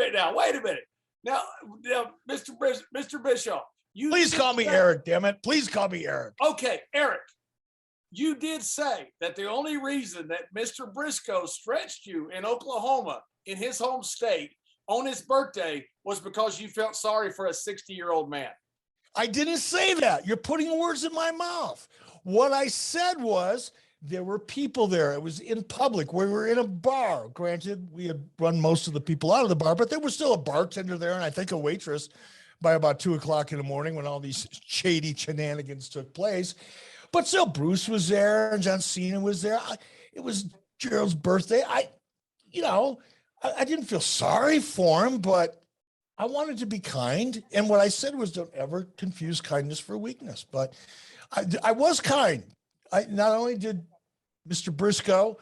minute now. Wait a minute. Now Mr. Bischoff, please call me Eric, damn it. Please call me Eric. Okay, Eric, you did say that the only reason that Mr. Brisco stretched you in Oklahoma, in his home state, on his birthday was because you felt sorry for a 60-year-old man. I didn't say that. You're putting words in my mouth. What I said was there were people there. It was in public. We were in a bar. Granted, we had run most of the people out of the bar, but there was still a bartender there and I think a waitress by about 2 o'clock in the morning when all these shady shenanigans took place. But still, Bruce was there and John Cena was there. It was Gerald's birthday. I didn't feel sorry for him, but I wanted to be kind. And what I said was, don't ever confuse kindness for weakness. But I was kind. I not only did Mr. Brisco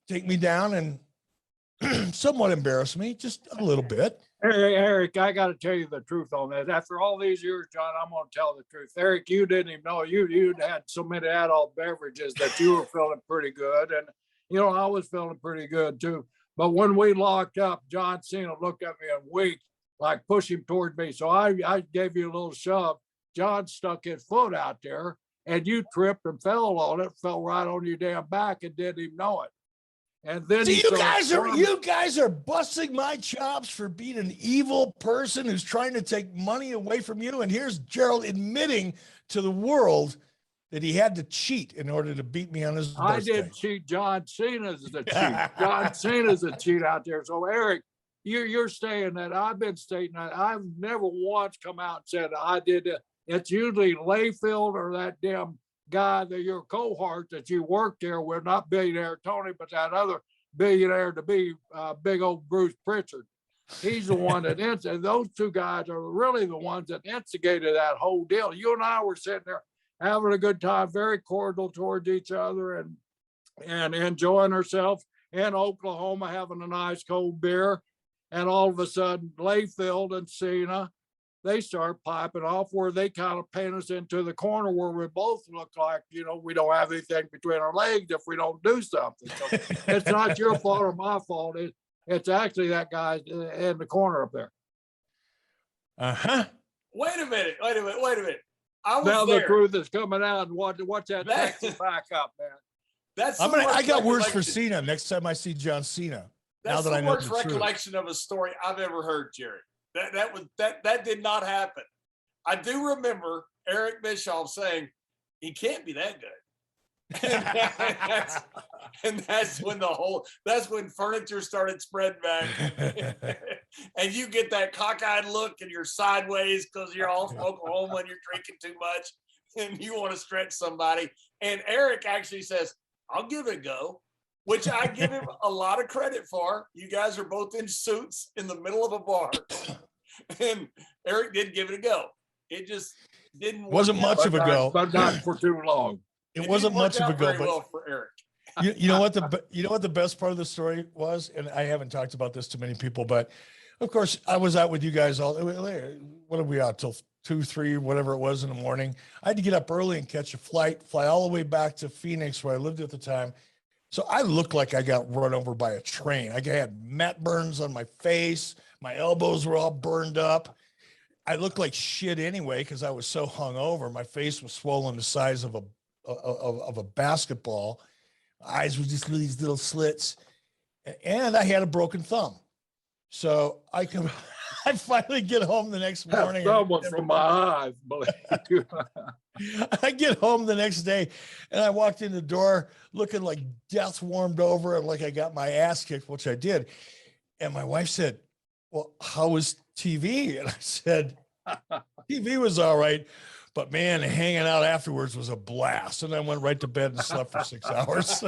take me down and somewhat embarrass me, just a little bit. Hey, Eric, I got to tell you the truth on that. After all these years, John, I'm going to tell the truth. Eric, you didn't even know you'd had so many adult beverages that you were feeling pretty good. And, I was feeling pretty good too. But when we locked up, John Cena looked at me and winked, like push him toward me. So I gave you a little shove. John stuck his foot out there and you tripped and fell on it, fell right on your damn back and didn't even know it. And then you guys are busting my chops for being an evil person who's trying to take money away from you. And here's Gerald admitting to the world that he had to cheat in order to beat me on his birthday. I didn't cheat. John Cena's the cheat. John Cena's a cheat out there. So Eric, you're saying that. I've been stating that. I've never once come out and said I did it. It's usually Layfield or that damn guy that your cohort that you worked there with, not billionaire Tony, but that other billionaire to be big old Bruce Pritchard. He's the one that those two guys are really the ones that instigated that whole deal. You and I were sitting there having a good time, very cordial towards each other and enjoying ourselves in Oklahoma, having a nice cold beer. And all of a sudden, Layfield and Cena, they start piping off where they kind of paint us into the corner where we both look like, we don't have anything between our legs if we don't do something. So it's not your fault or my fault. It's actually that guy in the corner up there. Uh-huh. Wait a minute. I was now there. The truth is coming out and watch that Texas back up, man. I got words for Cena next time I see John Cena. That's the worst recollection of a story I've ever heard, Jerry. That did not happen. I do remember Eric Bischoff saying he can't be that good. and that's when furniture started spreading back. And you get that cockeyed look and you're sideways because you're all from Oklahoma and you're drinking too much and you want to stretch somebody. And Eric actually says, I'll give it a go, which I give him a lot of credit for. You guys are both in suits in the middle of a bar. And Eric did give it a go. It just wasn't much of a go, but not for too long. It wasn't much of a go, but well for Eric. you know what the best part of the story was, and I haven't talked about this to many people, but of course I was out with you guys all. What are we out till 2, 3, whatever it was in the morning? I had to get up early and catch a flight, fly all the way back to Phoenix where I lived at the time. So I looked like I got run over by a train. I had mat burns on my face. My elbows were all burned up. I looked like shit anyway because I was so hungover. My face was swollen the size of a basketball. Eyes were just these little slits, and I had a broken thumb. So I finally get home the next morning. That was from my eyes, believe you. I get home the next day and I walked in the door looking like death warmed over and like I got my ass kicked, which I did. And my wife said, well, how was TV? And I said, TV was all right, but man, hanging out afterwards was a blast. And I went right to bed and slept for 6 hours.